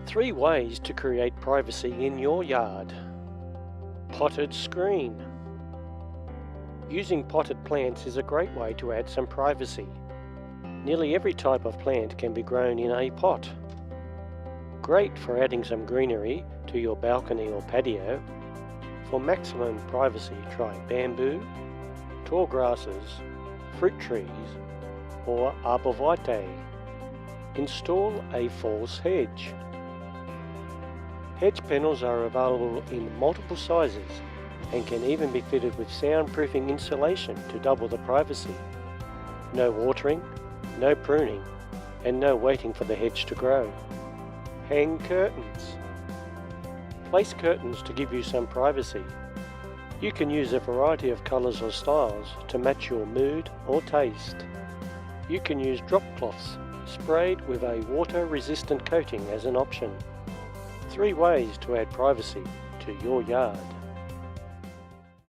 3 ways to create privacy in your yard. Potted screen. Using potted plants is a great way to add some privacy. Nearly every type of plant can be grown in a pot. Great for adding some greenery to your balcony or patio. For maximum privacy, try bamboo, tall grasses, fruit trees, or arborvitae. Install a false hedge. Hedge panels are available in multiple sizes and can even be fitted with soundproofing insulation to double the privacy. No watering, no pruning, and no waiting for the hedge to grow. Hang curtains. Place curtains to give you some privacy. You can use a variety of colours or styles to match your mood or taste. You can use drop cloths sprayed with a water-resistant coating as an option. 3 ways to add privacy to your yard.